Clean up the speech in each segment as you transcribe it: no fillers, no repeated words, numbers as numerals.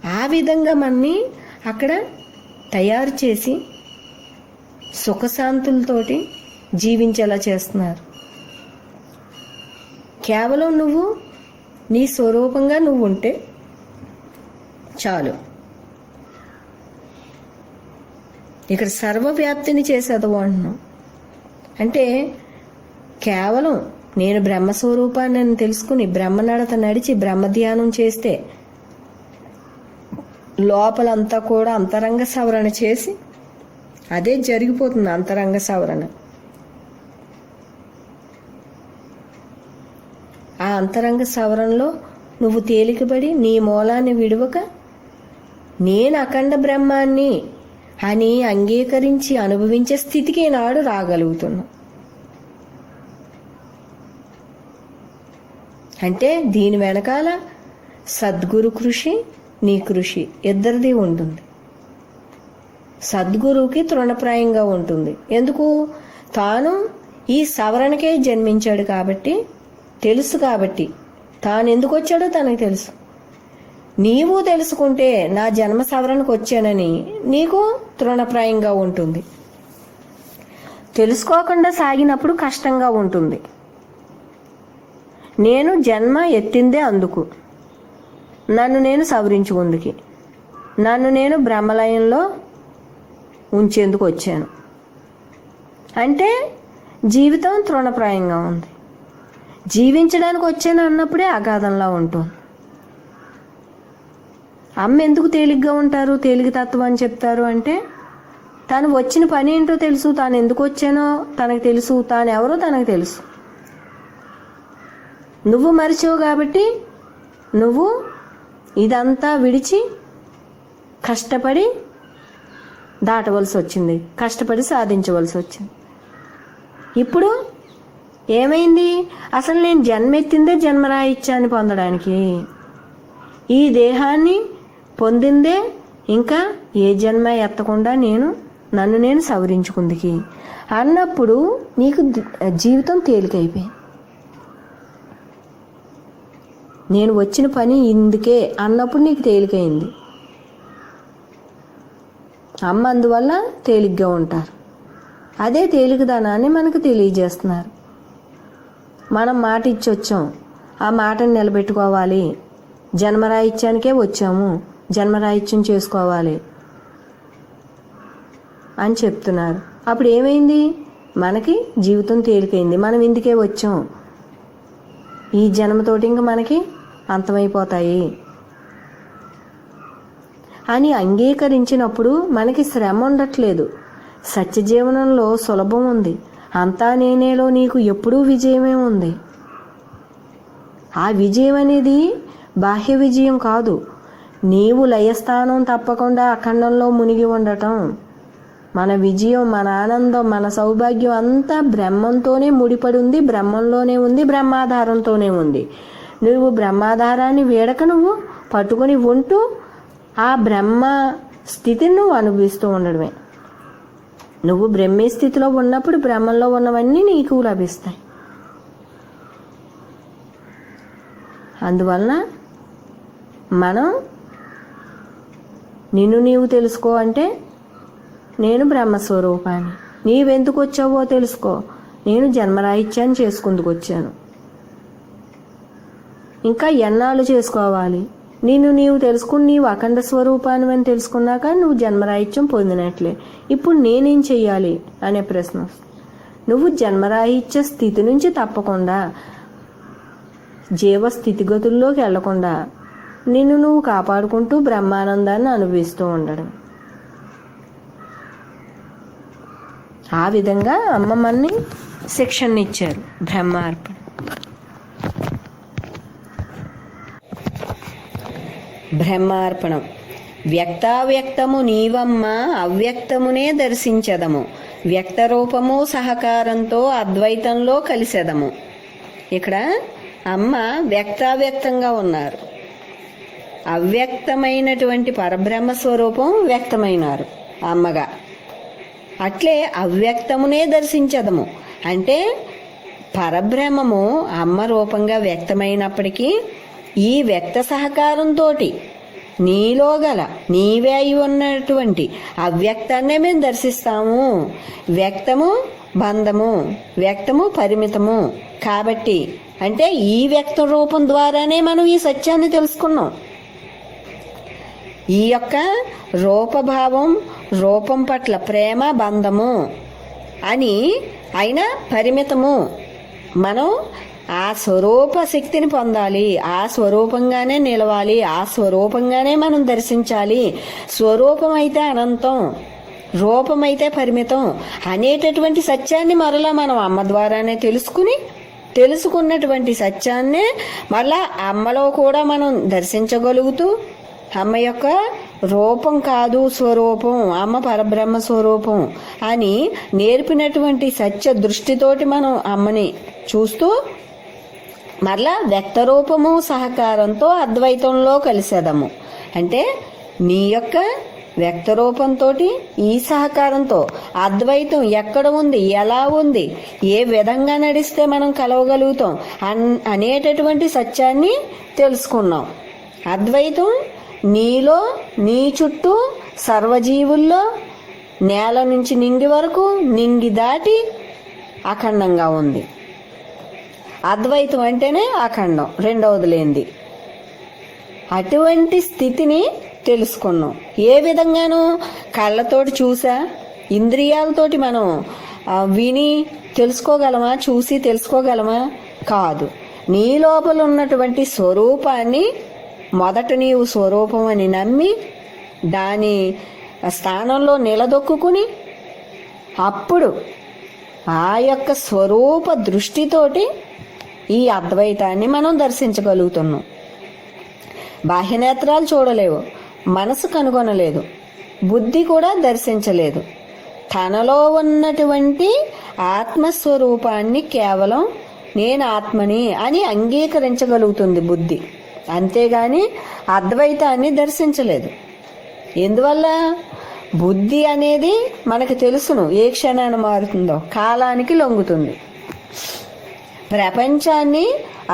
ఆ విధంగా మనని అక్కడ తయారు చేసి సుఖశాంతులతోటి జీవించేలా చేస్తున్నారు. కేవలం నువ్వు నీ స్వరూపంగా నువ్వు ఉంటే చాలు. ఇక్కడ సర్వవ్యాప్తిని చేసేదవు అంటున్నాం. అంటే కేవలం నేను బ్రహ్మస్వరూపాన్ని తెలుసుకుని బ్రహ్మనడత నడిచి బ్రహ్మధ్యానం చేస్తే లోపలంతా కూడా అంతరంగ సవరణ చేసి అదే జరిగిపోతుంది. అంతరంగ సవరణ. ఆ అంతరంగ సవరణలో నువ్వు తేలికబడి నీ మూలాన్ని విడవక నేను అఖండ బ్రహ్మాన్ని అని అంగీకరించి అనుభవించే స్థితికి నాడు రాగలుగుతున్నావు. అంటే దీని వెనకాల సద్గురు కృషి, నీ కృషి ఇద్దరిది ఉంటుంది. సద్గురువుకి తృణప్రాయంగా ఉంటుంది. ఎందుకు? తాను ఈ సవరణకే జన్మించాడు కాబట్టి, తెలుసు కాబట్టి. తాను ఎందుకు వచ్చాడో తనకు తెలుసు. నీవు తెలుసుకుంటే నా జన్మ సవరణకు వచ్చానని నీకు తృణప్రాయంగా ఉంటుంది. తెలుసుకోకుండా సాగినప్పుడు కష్టంగా ఉంటుంది. నేను జన్మ ఎత్తిందే అందుకు, నన్ను నేను సవరించుకుందుకి, నన్ను నేను బ్రహ్మలయంలో ఉంచేందుకు వచ్చాను అంటే జీవితం తృణప్రాయంగా ఉంది. జీవించడానికి వచ్చాను అన్నప్పుడే అగాధంలా ఉంటుంది. అమ్మ ఎందుకు తేలిగ్గా ఉంటారు, తేలిక తత్వం అని చెప్తారు అంటే తను వచ్చిన పని ఏంటో తెలుసు, తాను ఎందుకు వచ్చానో తనకు తెలుసు, తాను ఎవరో తనకు తెలుసు. నువ్వు మరిచావు కాబట్టి నువ్వు ఇదంతా విడిచి కష్టపడి దాటవలసి వచ్చింది, కష్టపడి సాధించవలసి వచ్చింది. ఇప్పుడు ఏమైంది? అసలు నేను జన్మెత్తిందే జన్మరాహిత్యాన్ని పొందడానికి, ఈ దేహాన్ని పొందిందే ఇంకా ఏ జన్మ ఎత్తకుండా నన్ను నేను సవరించుకుందికి అన్నప్పుడు నీకు జీవితం తేలికైపోయింది. నేను వచ్చిన పని ఇందుకే అన్నప్పుడు నీకు తేలికైంది. అమ్మ అందువల్ల తేలిగ్గా ఉంటారు. అదే తేలికదనాన్ని మనకు తెలియజేస్తున్నారు. మనం మాట ఇచ్చి వచ్చాం, ఆ మాటను నిలబెట్టుకోవాలి. జన్మరాహిత్యానికే వచ్చాము, జన్మరాహిత్యం చేసుకోవాలి అని చెప్తున్నారు. అప్పుడు ఏమైంది? మనకి జీవితం తేలికైంది. మనం ఇందుకే వచ్చాం, ఈ జన్మతోటి ఇంక మనకి అంతమైపోతాయి అని అంగీకరించినప్పుడు మనకి శ్రమ ఉండట్లేదు. సత్యజీవనంలో సులభం ఉంది. అంతా నేనేలో నీకు ఎప్పుడూ విజయమే ఉంది. ఆ విజయం అనేది బాహ్య విజయం కాదు. నీవు లయస్థానం తప్పకుండా అఖండంలో మునిగి ఉండటం. మన విజయం, మన ఆనందం, మన సౌభాగ్యం అంతా బ్రహ్మంతోనే ముడిపడి ఉంది, బ్రహ్మంలోనే ఉంది, బ్రహ్మాధారంతోనే ఉంది. నువ్వు బ్రహ్మాధారాన్ని వీడక నువ్వు పట్టుకొని ఉంటూ ఆ బ్రహ్మ స్థితిని నువ్వు అనుభవిస్తూ ఉండడమే. నువ్వు బ్రహ్మే స్థితిలో ఉన్నప్పుడు బ్రహ్మంలో ఉన్నవన్నీ నీకు లభిస్తాయి. అందువలన మనం నిన్ను నీవు తెలుసుకో అంటే నేను బ్రహ్మస్వరూపాన్ని. నీవెందుకు వచ్చావో తెలుసుకో. నేను జన్మరాహిత్యాన్ని చేసుకుందుకు వచ్చాను. ఇంకా ఎన్నాళ్ళు చేసుకోవాలి? నిన్ను నీవు తెలుసుకుని నీవు అఖండ స్వరూపాన్ని అని తెలుసుకున్నాక నువ్వు జన్మరాహిత్యం పొందినట్లే. ఇప్పుడు నేనేం చెయ్యాలి అనే ప్రశ్న. నువ్వు జన్మరాహిత్య స్థితి నుంచి తప్పకుండా జీవ స్థితిగతుల్లోకి వెళ్లకుండా నిన్ను నువ్వు కాపాడుకుంటూ బ్రహ్మానందాన్ని అనుభవిస్తూ ఉండడం. ఆ విధంగా అమ్మమ్మని శిక్షణ ఇచ్చారు. బ్రహ్మార్పణ. బ్రహ్మార్పణం. వ్యక్తావ్యక్తము నీవమ్మ, అవ్యక్తమునే దర్శించదము. వ్యక్త రూపము సహకారంతో అద్వైతంలో కలిసెదము. ఇక్కడ అమ్మ వ్యక్తావ్యక్తంగా ఉన్నారు. అవ్యక్తమైనటువంటి పరబ్రహ్మ స్వరూపం వ్యక్తమైనారు అమ్మగా. అట్లే అవ్యక్తమునే దర్శించదము అంటే పరబ్రహ్మము అమ్మ రూపంగా వ్యక్తమైనప్పటికీ ఈ వ్యక్త సహకారంతో నీలో గల నీవే అయి ఉన్నటువంటి అవ్యక్తాన్నే మేము దర్శిస్తాము. వ్యక్తము బంధము, వ్యక్తము పరిమితము. కాబట్టి అంటే ఈ వ్యక్త రూపం ద్వారానే మనం ఈ సత్యాన్ని తెలుసుకున్నాం. ఈ యొక్క రూపభావం, రూపం పట్ల ప్రేమ, బంధము అని అయినా పరిమితము. మనం ఆ స్వరూప శక్తిని పొందాలి, ఆ స్వరూపంగానే నిలవాలి, ఆ స్వరూపంగానే మనం దర్శించాలి. స్వరూపం అయితే అనంతం, రూపమైతే పరిమితం అనేటటువంటి సత్యాన్ని మరలా మనం అమ్మ ద్వారానే తెలుసుకున్నటువంటి సత్యాన్నే మరలా అమ్మలో కూడా మనం దర్శించగలుగుతూ, అమ్మ యొక్క రూపం కాదు స్వరూపం, అమ్మ పరబ్రహ్మ స్వరూపం అని నేర్పినటువంటి సత్య దృష్టితోటి మనం అమ్మని చూస్తూ మరలా వ్యక్తరూపము సహకారంతో అద్వైతంలో కలిసేదము. అంటే నీ యొక్క వ్యక్తరూపంతో ఈ సహకారంతో అద్వైతం ఎక్కడ ఉంది, ఎలా ఉంది, ఏ విధంగా నడిస్తే మనం కలవగలుగుతాం అనేటటువంటి సత్యాన్ని తెలుసుకున్నాం. అద్వైతం నీలో, నీ చుట్టూ, సర్వజీవుల్లో, నేల నుంచి నింగి వరకు, నింగి దాటి అఖండంగా ఉంది. అద్వైతం అంటేనే అఖండం, రెండవది లేనిది. అటువంటి స్థితిని తెలుసుకున్నాం. ఏ విధంగానూ కళ్ళతోటి చూసా, ఇంద్రియాలతోటి మనం విని తెలుసుకోగలమా, చూసి తెలుసుకోగలమా? కాదు. నీ లోపల ఉన్నటువంటి స్వరూపాన్ని మొదట నీవు స్వరూపం అని నమ్మి దాని స్థానంలో నిలదొక్కుని అప్పుడు ఆ యొక్క స్వరూప దృష్టితోటి ఈ అద్వైతాన్ని మనం దర్శించగలుగుతున్నాం. బాహ్యనేత్రాలు చూడలేవు, మనసు కనుగొనలేదు, బుద్ధి కూడా దర్శించలేదు. తనలో ఉన్నటువంటి ఆత్మస్వరూపాన్ని కేవలం నేను ఆత్మని అని అంగీకరించగలుగుతుంది బుద్ధి. అంతేగాని అద్వైతాన్ని దర్శించలేదు. ఎందువల్ల? బుద్ధి అనేది మనకు తెలుసును, ఏ క్షణాన్ని మారుతుందో, కాలానికి లొంగుతుంది. ప్రపంచాన్ని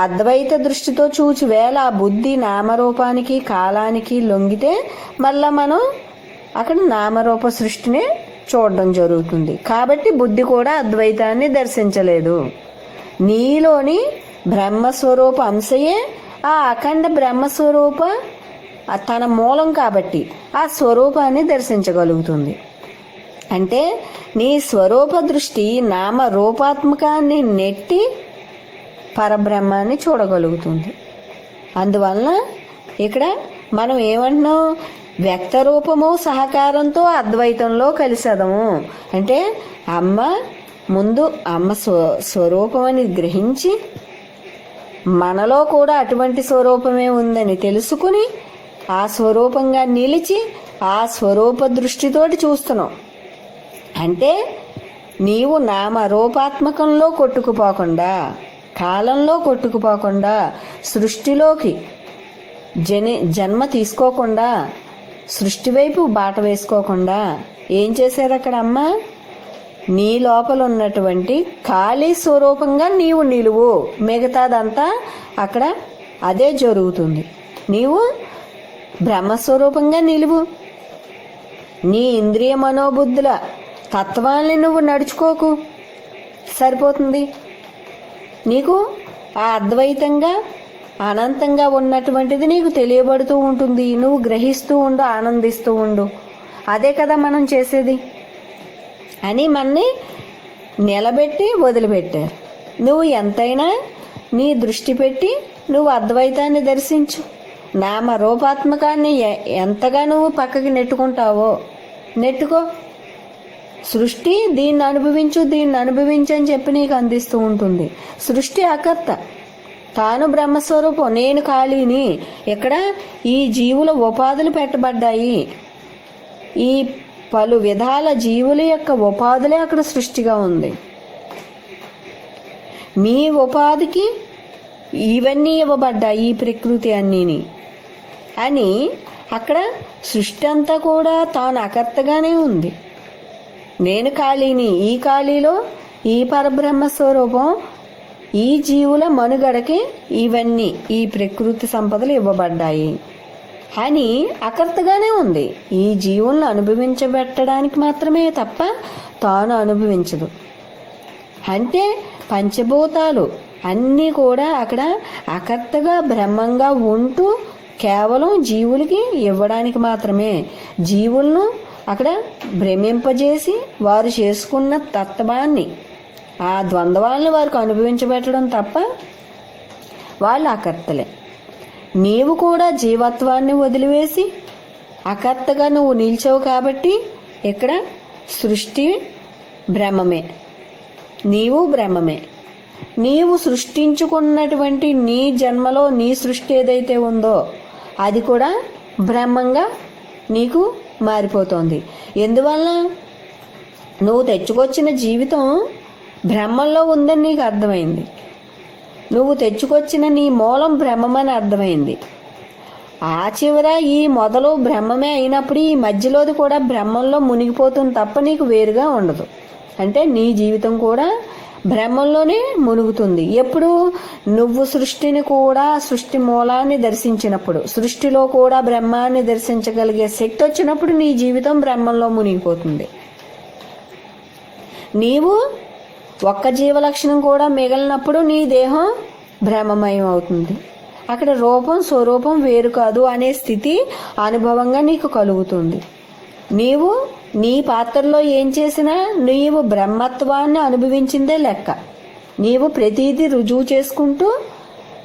అద్వైత దృష్టితో చూచి వేళ ఆ బుద్ధి నామరూపానికి కాలానికి లొంగితే మళ్ళా మనం అక్కడ నామరూప సృష్టిని చూడడం జరుగుతుంది. కాబట్టి బుద్ధి కూడా అద్వైతాన్ని దర్శించలేదు. నీలోని బ్రహ్మస్వరూప అంశయే ఆ అఖండ బ్రహ్మస్వరూప తన మూలం కాబట్టి ఆ స్వరూపాన్ని దర్శించగలుగుతుంది. అంటే నీ స్వరూప దృష్టి నామ రూపాత్మకాన్ని నెట్టి పరబ్రహ్మాన్ని చూడగలుగుతుంది. అందువలన ఇక్కడ మనం ఏమంటున్నాం? వ్యక్త రూపము సహకారంతో అద్వైతంలో కలిసేదము. అంటే అమ్మ ముందు అమ్మ స్వరూపం అని గ్రహించి మనలో కూడా అటువంటి స్వరూపమే ఉందని తెలుసుకుని ఆ స్వరూపంగా నిలిచి ఆ స్వరూప దృష్టితోటి చూస్తున్నాం. అంటే నీవు నామరూపాత్మకంలో కొట్టుకుపోకుండా, కాలంలో కొట్టుకుపోకుండా, సృష్టిలోకి జన్మ తీసుకోకుండా, సృష్టి వైపు బాట వేసుకోకుండా ఏం చేశారు అక్కడ అమ్మ? నీ లోపల ఉన్నటువంటి ఖాళీ స్వరూపంగా నీవు నిలువు, మిగతాదంతా అక్కడ అదే జరుగుతుంది. నీవు బ్రహ్మస్వరూపంగా నిలువు. నీ ఇంద్రియ మనోబుద్ధుల తత్వాన్ని నువ్వు నడుచుకోకు, సరిపోతుంది. నీకు ఆ అద్వైతంగా అనంతంగా ఉన్నటువంటిది నీకు తెలియబడుతూ ఉంటుంది. నువ్వు గ్రహిస్తూ ఉండు, ఆనందిస్తూ ఉండు. అదే కదా మనం చేసేది అని మన్ని నిలబెట్టి వదిలిపెట్టారు. నువ్వు ఎంతైనా నీ దృష్టి పెట్టి నువ్వు అద్వైతాన్ని దర్శించు. నామ రూపాత్మకాన్ని ఎంతగా నువ్వు పక్కకి నెట్టుకుంటావో నెట్టుకో. సృష్టి దీన్ని అనుభవించు, దీన్ని అనుభవించు అని చెప్పి నీకు అందిస్తూ ఉంటుంది. సృష్టి అకర్త, తాను బ్రహ్మస్వరూపం, నేను ఖాళీని. ఇక్కడ ఈ జీవుల ఉపాధులు పెట్టబడ్డాయి. ఈ పలు విధాల జీవుల యొక్క ఉపాధులే అక్కడ సృష్టిగా ఉంది. మీ ఉపాధికి ఇవన్నీ ఇవ్వబడ్డాయి, ఈ ప్రకృతి అన్నీని అని అక్కడ సృష్టి అంతా కూడా తాను అకర్తగానే ఉంది. నేను ఖాళీని, ఈ ఖాళీలో ఈ పరబ్రహ్మ స్వరూపం ఈ జీవుల మనుగడకి ఇవన్నీ ఈ ప్రకృతి సంపదలు ఇవ్వబడ్డాయి అని అకర్తగానే ఉంది. ఈ జీవులను అనుభవించబెట్టడానికి మాత్రమే తప్ప తాను అనుభవించదు. అంటే పంచభూతాలు అన్నీ కూడా అక్కడ అకర్తగా బ్రహ్మంగా ఉంటూ కేవలం జీవులకి ఇవ్వడానికి మాత్రమే, జీవులను అక్కడ భ్రమింపజేసి వారు చేసుకున్న తత్వాన్ని, ఆ ద్వంద్వాలను వారికి అనుభవించబెట్టడం తప్ప వాళ్ళు అకర్తలే. నీవు కూడా జీవత్వాన్ని వదిలివేసి అకర్తగా నువ్వు నిలిచావు కాబట్టి ఇక్కడ సృష్టి బ్రహ్మమే, నీవు బ్రహ్మమే. నీవు సృష్టించుకున్నటువంటి నీ జన్మలో నీ సృష్టి ఏదైతే ఉందో అది కూడా బ్రహ్మంగా నీకు మారిపోతుంది. ఎందువల్ల? నువ్వు తెచ్చుకొచ్చిన జీవితం బ్రహ్మంలో ఉందని నీకు అర్థమైంది. నువ్వు తెచ్చుకొచ్చిన నీ మూలం బ్రహ్మమని అర్థమైంది. ఆ చివర ఈ మొదలు బ్రహ్మమే అయినప్పుడు ఈ మధ్యలోది కూడా బ్రహ్మంలో మునిగిపోతుంది తప్ప నీకు వేరుగా ఉండదు. అంటే నీ జీవితం కూడా బ్రహ్మంలోనే మునుగుతుంది. ఎప్పుడు? నువ్వు సృష్టిని కూడా, సృష్టి మూలాన్ని దర్శించినప్పుడు, సృష్టిలో కూడా బ్రహ్మాన్ని దర్శించగలిగే శక్తి వచ్చినప్పుడు నీ జీవితం బ్రహ్మంలో మునిగిపోతుంది. నీవు ఒక్క జీవలక్షణం కూడా మిగిలినప్పుడు నీ దేహం బ్రహ్మమయం అవుతుంది. అక్కడ రూపం స్వరూపం వేరు కాదు అనే స్థితి అనుభవంగా నీకు కలుగుతుంది. నీవు నీ పాత్రలో ఏం చేసినా నీవు బ్రహ్మత్వాన్ని అనుభవించిందే లెక్క. నీవు ప్రతీది రుజువు చేసుకుంటూ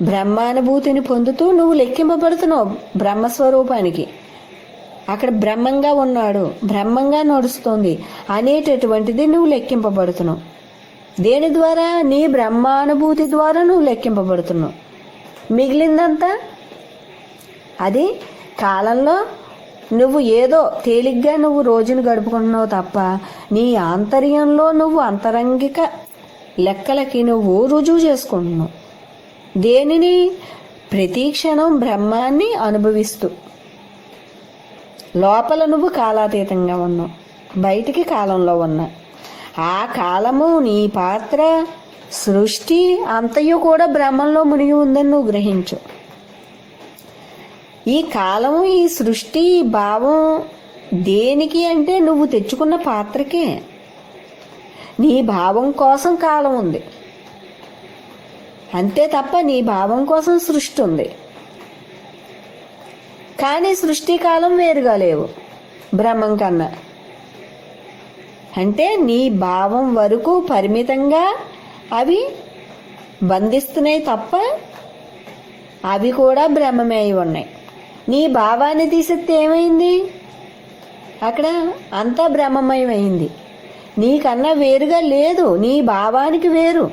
బ్రహ్మానుభూతిని పొందుతూ నువ్వు లెక్కింపబడుతున్నావు బ్రహ్మస్వరూపానికి. అక్కడ బ్రహ్మంగా ఉన్నాడు, బ్రహ్మంగా నడుస్తుంది అనేటటువంటిది నువ్వు లెక్కింపబడుతున్నావు. దేని ద్వారా? నీ బ్రహ్మానుభూతి ద్వారా నువ్వు లెక్కింపబడుతున్నావు. మిగిలిందంతా అది కాలంలో నువ్వు ఏదో తేలిగ్గా నువ్వు రోజును గడుపుకుంటున్నావు తప్ప నీ ఆంతర్యంలో నువ్వు అంతరంగిక లెక్కలకి నువ్వు రుజువు చేసుకుంటున్నావు. దేనిని? ప్రతి క్షణం బ్రహ్మాన్ని అనుభవిస్తూ. లోపల నువ్వు కాలాతీతంగా ఉన్నావు, బయటికి కాలంలో ఉన్నా. ఆ కాలము, నీ పాత్ర, సృష్టి అంతయు కూడా బ్రహ్మంలో మునిగి ఉందని నువ్వు గ్రహించు. ఈ కాలము, ఈ సృష్టి, ఈ భావం దేనికి అంటే నువ్వు తెచ్చుకున్న పాత్రకే. నీ భావం కోసం కాలం ఉంది అంతే తప్ప నీ భావం కోసం సృష్టి ఉంది. కానీ సృష్టి కాలం వేరుగా లేవు బ్రహ్మం కన్నా. అంటే నీ భావం వరకు పరిమితంగా అవి బంధిస్తున్నాయి తప్ప అవి కూడా బ్రహ్మమే అయి ఉన్నాయి. నీ భావాన్ని తీసేస్తే ఏమైంది? అక్కడ అంతా బ్రహ్మమయమైంది. నీకన్నా వేరుగా లేదు, నీ భావానికి వేరు.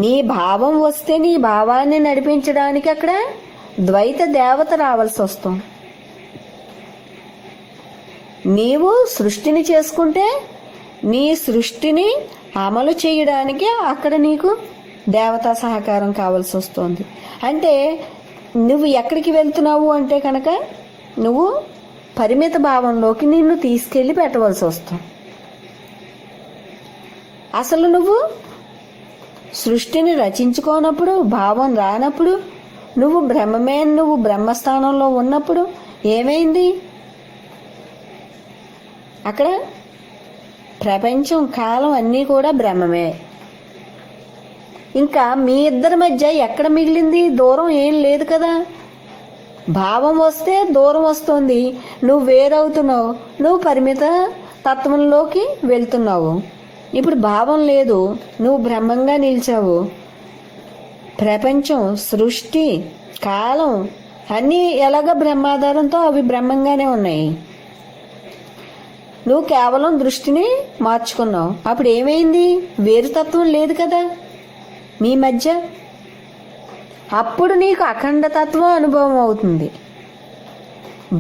నీ భావం వస్తే నీ భావాన్ని నడిపించడానికి అక్కడ ద్వైత దేవత రావాల్సి వస్తుంది. నీవు సృష్టిని చేసుకుంటే నీ సృష్టిని అమలు చేయడానికి అక్కడ నీకు దేవతా సహకారం కావాల్సి వస్తుంది. అంటే నువ్వు ఎక్కడికి వెళ్తున్నావు అంటే కనుక నువ్వు పరిమిత భావంలోకి నిన్ను తీసుకెళ్ళి పెట్టవలసి వస్తుంది. అసలు నువ్వు సృష్టిని రచించుకోనప్పుడు, భావం రానప్పుడు, నువ్వు బ్రహ్మమే, నువ్వు బ్రహ్మస్థానంలో ఉన్నప్పుడు ఏమైంది? అక్కడ ప్రపంచం, కాలం అన్నీ కూడా బ్రహ్మమే. ఇంకా మీ ఇద్దరి మధ్య ఎక్కడ మిగిలింది? దూరం ఏం లేదు కదా. భావం వస్తే దూరం వస్తుంది, నువ్వు వేరవుతున్నావు, నువ్వు పరిమిత తత్వంలోకి వెళ్తున్నావు. ఇప్పుడు భావం లేదు, నువ్వు బ్రహ్మంగా నిలిచావు. ప్రపంచం, సృష్టి, కాలం అన్నీ ఎలాగ బ్రహ్మాధారంతో అవి బ్రహ్మంగానే ఉన్నాయి. నువ్వు కేవలం దృష్టిని మార్చుకున్నావు. అప్పుడు ఏమైంది? వేరుతత్వం లేదు కదా మీ మధ్య. అప్పుడు నీకు అఖండతత్వం అనుభవం అవుతుంది.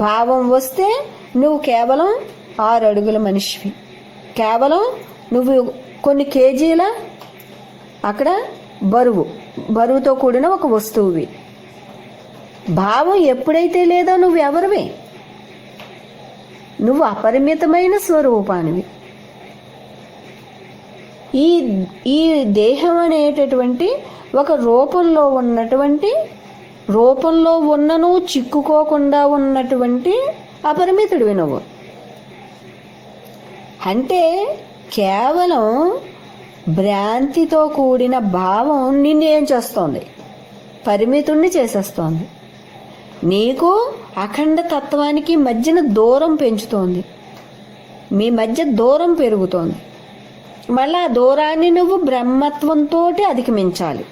భావం వస్తే నువ్వు కేవలం 6 అడుగుల మనిషివి, కేవలం నువ్వు కొన్ని కేజీల అక్కడ బరువుతో కూడిన ఒక వస్తువువి. భావం ఎప్పుడైతే లేదో నువ్వు ఎవరివి? నువ్వు అపరిమితమైన స్వరూపానివి. ఈ దేహం అనేటటువంటి ఒక రూపంలో ఉన్నటువంటి రూపంలో ఉన్నను చిక్కుకోకుండా ఉన్నటువంటి అపరిమితుడివి నువ్వు. అంటే కేవలం భ్రాంతితో కూడిన భావం నిన్ను ఏం చేస్తోంది? పరిమితుణ్ణి చేసేస్తోంది. నీకు అఖండ తత్వానికి మధ్యన దూరం పెంచుతోంది. మీ మధ్య దూరం పెరుగుతోంది. మళ్ళీ ఆ దూరాన్ని నువ్వు బ్రహ్మత్వంతో అధిగమించాలి.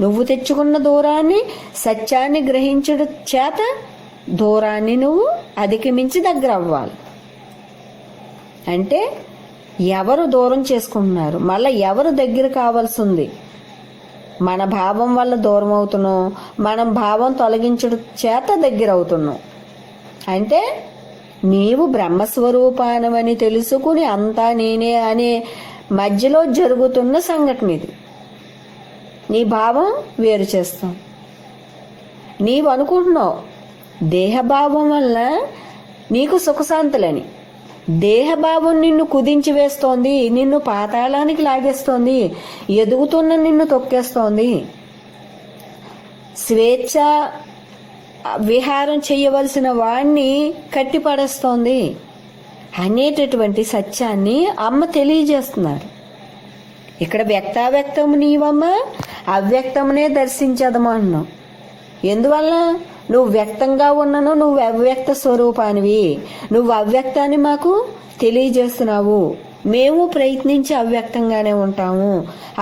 నువ్వు తెచ్చుకున్న దూరాన్ని, సత్యాన్ని గ్రహించడం చేత దూరాన్ని నువ్వు అధిగమించి దగ్గర అవ్వాలి. అంటే ఎవరు దూరం చేసుకుంటున్నారు, మళ్ళీ ఎవరు దగ్గర కావాల్సి ఉంది? మన భావం వల్ల దూరం అవుతున్నాం, మనం భావం తొలగించడం చేత దగ్గర అవుతున్నాం. అంటే నీవు బ్రహ్మస్వరూపానమని తెలుసుకుని అంతా నేనే అనే మధ్యలో జరుగుతున్న సంఘటన ఇది. నీ భావం వేరు చేస్తాం. నీవు అనుకుంటున్నావు దేహభావం వల్ల నీకు సుఖశాంతులని. దేహభావం నిన్ను కుదించి వేస్తోంది, నిన్ను పాతాళానికి లాగేస్తోంది, ఎదుగుతున్న నిన్ను తొక్కేస్తోంది. స్వేచ్ఛ విహారం చేయవలసిన వాణ్ణి కట్టిపడేస్తోంది అనేటటువంటి సత్యాన్ని అమ్మ తెలియజేస్తున్నారు. ఇక్కడ వ్యక్తావ్యక్తము నీవమ్మ, అవ్యక్తమునే దర్శించదము అన్నావు. ఎందువల్ల? నువ్వు వ్యక్తంగా ఉన్నను, నువ్వు అవ్యక్త స్వరూపానివి. నువ్వు అవ్యక్తాన్ని మాకు తెలియజేస్తున్నావు. మేము ప్రయత్నించి అవ్యక్తంగానే ఉంటాము.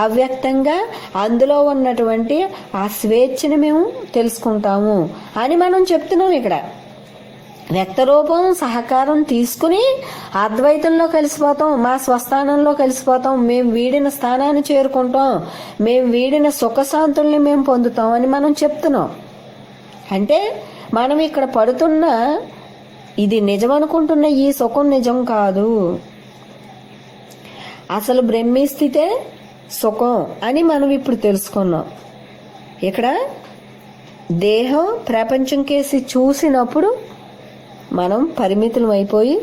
అవ్యక్తంగా అందులో ఉన్నటువంటి ఆ స్వేచ్ఛను మేము తెలుసుకుంటాము అని మనం చెప్తున్నాం. ఇక్కడ వ్యక్తరూపం సహకారం తీసుకుని అద్వైతంలో కలిసిపోతాం, మా స్వస్థానంలో కలిసిపోతాం, మేము వీడిన స్థానాన్ని చేరుకుంటాం, మేము వీడిన సుఖశాంతుల్ని మేము పొందుతాం అని మనం చెప్తున్నాం. అంటే మనం ఇక్కడ పడుతున్న ఇది నిజమనుకుంటున్న ఈ సుఖం నిజం కాదు. అసలు బ్రహ్మీ స్థితే సుఖం అని మనం ఇప్పుడు తెలుసుకున్నాం. ఇక్కడ దేహం ప్రపంచం కేసి చూసినప్పుడు మనం పరిమితులం అయిపోయి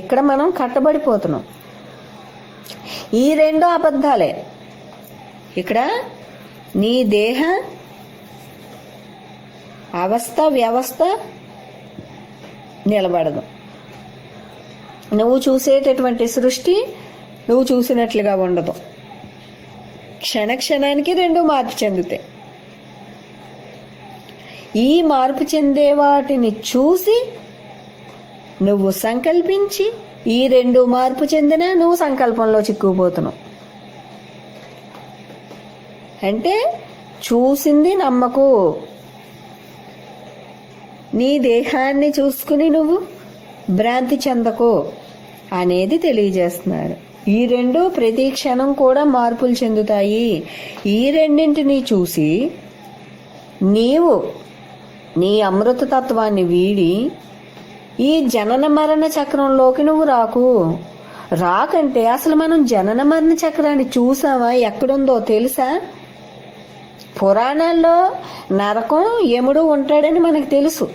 ఇక్కడ మనం కట్టబడిపోతున్నాం. ఈ రెండు అబద్ధాలే. ఇక్కడ నీ దేహ అవస్థ వ్యవస్థ నిలబడదు. నువ్వు చూసేటటువంటి సృష్టి నువ్వు చూసినట్లుగా ఉండదు. క్షణానికి రెండు మార్పు చెందుతాయి. ఈ మార్పు చెందే వాటిని చూసి నువ్వు సంకల్పించి ఈ రెండు మార్పు చెందినా నువ్వు సంకల్పంలో చిక్కుకుపోతున్నావు. అంటే చూసింది నమ్మకు. నీ దేహాన్ని చూసుకుని నువ్వు భ్రాంతి చెందకు అనేది తెలియజేస్తున్నారు. ఈ రెండు ప్రతి క్షణం కూడా మార్పులు చెందుతాయి. ఈ రెండింటినీ చూసి నీవు నీ అమృతతత్వాన్ని వీడి ఈ జనన మరణ చక్రంలోకి నువ్వు రాకంటే అసలు మనం జనన మరణ చక్రాన్ని చూసావా? ఎక్కడుందో తెలుసా? పురాణాల్లో నరకం యముడు ఉంటాడని మనకు తెలుసు.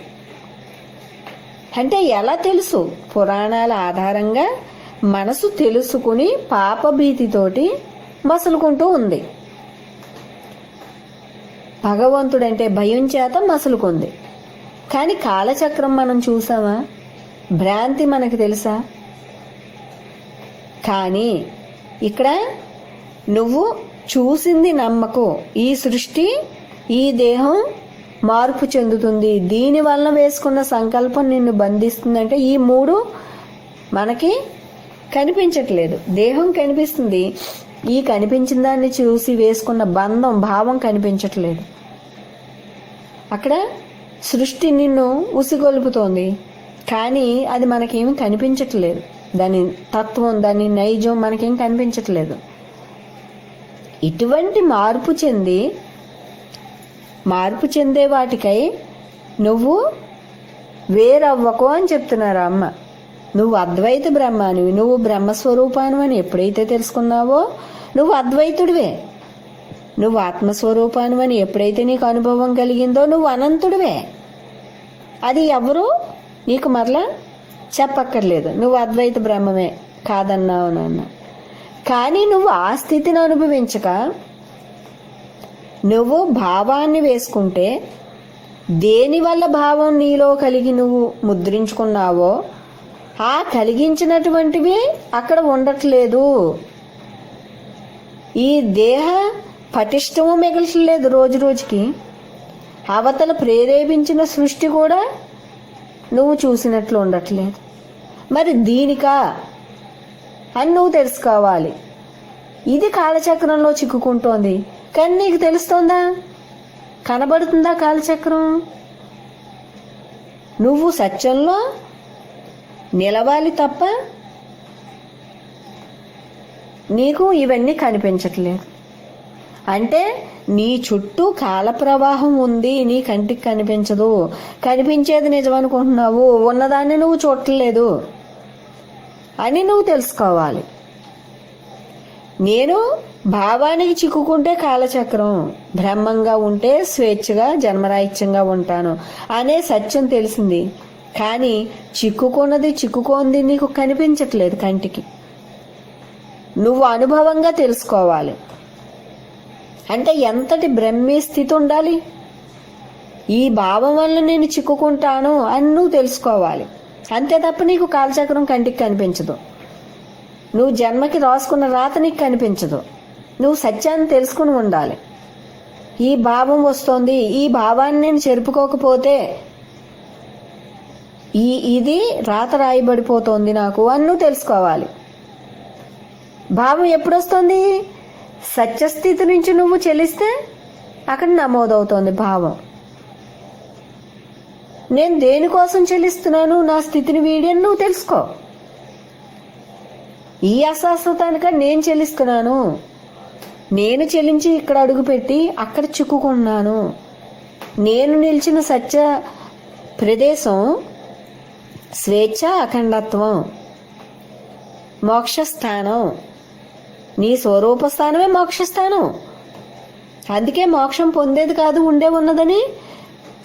అంటే ఎలా తెలుసు? పురాణాల ఆధారంగా మనసు తెలుసుకుని పాపభీతితోటి మసులుకుంటూ ఉంది. భగవంతుడంటే భయం చేత మసులుకుంది. కానీ కాలచక్రం మనం చూసామా? భ్రాంతి మనకు తెలుసా? కానీ ఇక్కడ నువ్వు చూసింది నమ్మకు. ఈ సృష్టి, ఈ దేహం మార్పు చెందుతుంది, దీనివల్ల వేసుకున్న సంకల్పం నిన్ను బంధిస్తుందంటే ఈ మూడు మనకి కనిపించట్లేదు. దేహం కనిపిస్తుంది, ఈ కనిపించిన దాన్ని చూసి వేసుకున్న బంధం భావం కనిపించట్లేదు. అక్కడ సృష్టి నిన్ను ఉసిగొలుపుతోంది, కానీ అది మనకేమీ కనిపించట్లేదు. దాని తత్వం, దాని నైజం మనకేం కనిపించట్లేదు. ఇటువంటి మార్పు చెందే వాటికై నువ్వు వేరవ్వకు అని చెప్తున్నారు అమ్మ. నువ్వు అద్వైత బ్రహ్మానివి, నువ్వు బ్రహ్మస్వరూపానివి అని ఎప్పుడైతే తెలుసుకున్నావో నువ్వు అద్వైతుడివే. నువ్వు ఆత్మస్వరూపానివి అని ఎప్పుడైతే నీకు అనుభవం కలిగిందో నువ్వు అనంతుడివే. అది ఎవరు నీకు మరలా చెప్పక్కర్లేదు. నువ్వు అద్వైత బ్రహ్మమే కాదన్నావు నాన్న. కానీ నువ్వు ఆ స్థితిని అనుభవించక నువ్వు భావాన్ని వేసుకుంటే దేనివల్ల భావం నీలో కలిగి నువ్వు ముద్రించుకున్నావో ఆ కలిగించినటువంటివి అక్కడ ఉండట్లేదు. ఈ దేహ పటిష్టము మిగలట్లేదు రోజు రోజుకి. అవతల ప్రేరేపించిన సృష్టి కూడా నువ్వు చూసినట్లు ఉండట్లేదు. మరి దీనికా అని నువ్వు తెలుసుకోవాలి. ఇది కాలచక్రంలో చిక్కుకుంటోంది, కానీ నీకు తెలుస్తోందా? కనబడుతుందా కాలచక్రం? నువ్వు సత్యంలో నిలవాలి తప్ప నీకు ఇవన్నీ కనిపించట్లేదు. అంటే నీ చుట్టూ కాల ప్రవాహం ఉంది, నీ కంటికి కనిపించదు. కనిపించేది నిజం అనుకుంటున్నావు, ఉన్నదాన్ని నువ్వు చూడట్లేదు అని నువ్వు తెలుసుకోవాలి. నేను భావానికి చిక్కుకుంటే కాలచక్రం, బ్రహ్మంగా ఉంటే స్వేచ్ఛగా జన్మరాహిత్యంగా ఉంటాను అనే సత్యం తెలిసింది. కానీ చిక్కుకోంది నీకు కనిపించట్లేదు కంటికి. నువ్వు అనుభవంగా తెలుసుకోవాలి. అంటే ఎంతటి బ్రహ్మీ స్థితి ఉండాలి? ఈ భావం వల్ల నేను చిక్కుకుంటాను అని నువ్వు తెలుసుకోవాలి. అంతే తప్ప నీకు కాలచక్రం కంటికి కనిపించదు. నువ్వు జన్మకి రాసుకున్న రాత నీకు కనిపించదు. నువ్వు సత్యాన్ని తెలుసుకుని ఉండాలి. ఈ భావం వస్తోంది, ఈ భావాన్ని నేను చెరుపుకోకపోతే ఇది రాత రాయబడిపోతోంది నాకు అని నువ్వు తెలుసుకోవాలి. భావం ఎప్పుడు వస్తుంది? సత్యస్థితి నుంచి నువ్వు చెల్లిస్తే అక్కడ నమోదవుతోంది భావం. నేను దేనికోసం చెల్లిస్తున్నాను, నా స్థితిని వీడి నువ్వు తెలుసుకో. ఈ అశాశ్వతానిక నేను చెల్లిస్తున్నాను, నేను చెల్లించి ఇక్కడ అడుగుపెట్టి అక్కడ చిక్కుకున్నాను. నేను నిలిచిన సత్య ప్రదేశం స్వేచ్ఛ, అఖండత్వం, మోక్షస్థానం. నీ స్వరూప స్థానమే మోక్షస్థానం. అందుకే మోక్షం పొందేది కాదు, ఉండే ఉన్నదని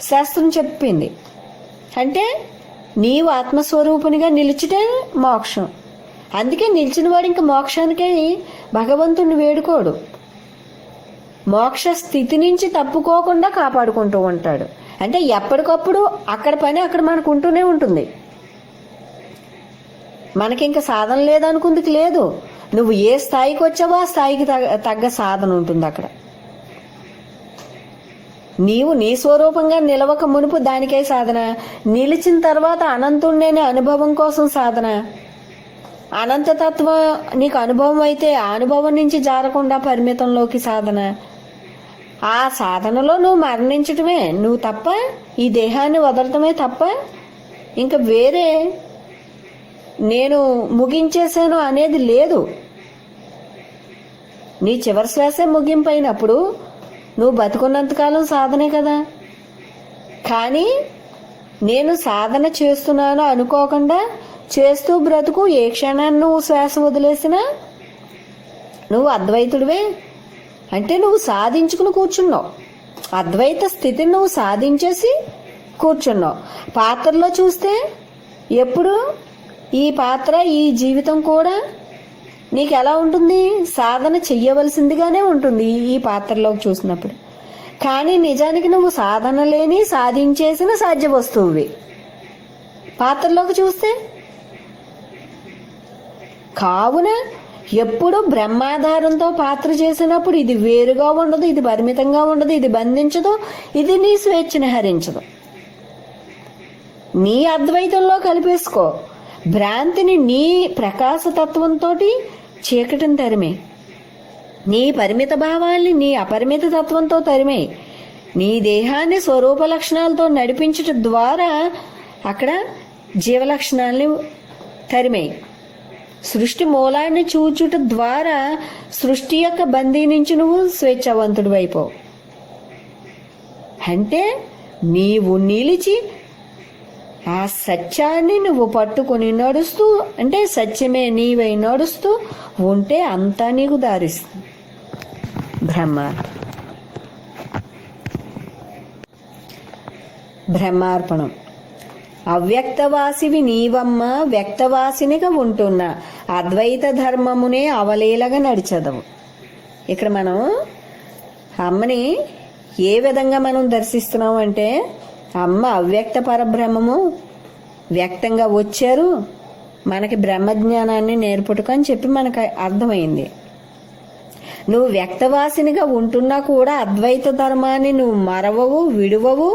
శాస్త్రం చెప్పింది. అంటే నీవు ఆత్మస్వరూపునిగా నిలిచితే మోక్షం. అందుకే నిలిచిన వాడు ఇంకా మోక్షానికే భగవంతుణ్ణి వేడుకోడు. మోక్ష స్థితి నుంచి తప్పుకోకుండా కాపాడుకుంటూ ఉంటాడు. అంటే ఎప్పటికప్పుడు అక్కడ పని అక్కడ మనకు ఉంటూనే ఉంటుంది. మనకి ఇంకా సాధన లేదనుకుందికి లేదు. నువ్వు ఏ స్థాయికి వచ్చావో ఆ స్థాయికి తగ్గ సాధన ఉంటుంది అక్కడ. నీవు నీ స్వరూపంగా నిలవక మునుపు దానికై సాధన, నిలిచిన తర్వాత అనంతుణ్ణి అనుభవం కోసం సాధన. అనంతతత్వం నీకు అనుభవం అయితే ఆ అనుభవం నుంచి జారకుండా పరిమితంలోకి సాధన. ఆ సాధనలో నువ్వు మరణించటమే నువ్వు తప్ప, ఈ దేహాన్ని వదలటమే తప్ప ఇంకా వేరే నేను ముగించేశాను అనేది లేదు. నీ చివరి శ్వాసే ముగింపు అయినప్పుడు నువ్వు బతుకున్నంతకాలం సాధనే కదా. కానీ నేను సాధన చేస్తున్నాను అనుకోకుండా చేస్తూ బ్రతుకు. ఏ క్షణాన్ని నువ్వు శ్వాస వదిలేసినా నువ్వు అద్వైతుడివే. అంటే నువ్వు సాధించుకుని కూర్చున్నావు. అద్వైత స్థితిని నువ్వు సాధించేసి కూర్చున్నావు. పాత్రలో చూస్తే ఎప్పుడు ఈ పాత్ర, ఈ జీవితం కూడా నీకు ఎలా ఉంటుంది? సాధన చెయ్యవలసిందిగానే ఉంటుంది ఈ పాత్రలోకి చూసినప్పుడు. కానీ నిజానికి నువ్వు సాధన లేని సాధించేసిన సాధ్య వస్తువువి పాత్రలోకి చూస్తే. కావున ఎప్పుడు బ్రహ్మాధారంతో పాత్ర చేసినప్పుడు ఇది వేరుగా ఉండదు, ఇది పరిమితంగా ఉండదు, ఇది బంధించదు, ఇది నీ స్వేచ్ఛను హరించదు. నీ అద్వైతంలో కలిపేసుకో. భ్రాంతిని నీ ప్రకాశతత్వంతో చీకటిని తరిమే. నీ పరిమిత భావాల్ని నీ అపరిమిత తత్వంతో తరిమే. నీ దేహాన్ని స్వరూప లక్షణాలతో నడిపించటం ద్వారా అక్కడ జీవలక్షణాలని తరిమే. సృష్టి మూలాన్ని చూచుట ద్వారా సృష్టి యొక్క బందీ నుంచి నువ్వు స్వేచ్ఛావంతుడు అయిపోవు. అంటే నీవు నిలిచి ఆ సత్యాన్ని నువ్వు పట్టుకొని నడుస్తూ, అంటే సత్యమే నీవై నడుస్తూ ఉంటే అంతా నీకు దారిస్తుంది. బ్రహ్మార్పణం. అవ్యక్తవాసివి నీవమ్మ, వ్యక్తవాసినిగా ఉంటున్న అద్వైత ధర్మమునే అవలీలగా నడిచదవు. ఇక్కడ మనం అమ్మని ఏ విధంగా మనం దర్శిస్తున్నాం అంటే అమ్మ అవ్యక్త పరబ్రహ్మము వ్యక్తంగా వచ్చారు, మనకి బ్రహ్మజ్ఞానాన్ని నేర్పుటకు అని చెప్పి మనకు అర్థమైంది. నువ్వు వ్యక్తవాసినిగా ఉంటున్నా కూడా అద్వైత ధర్మాన్ని నువ్వు మరవవు, విడువవు,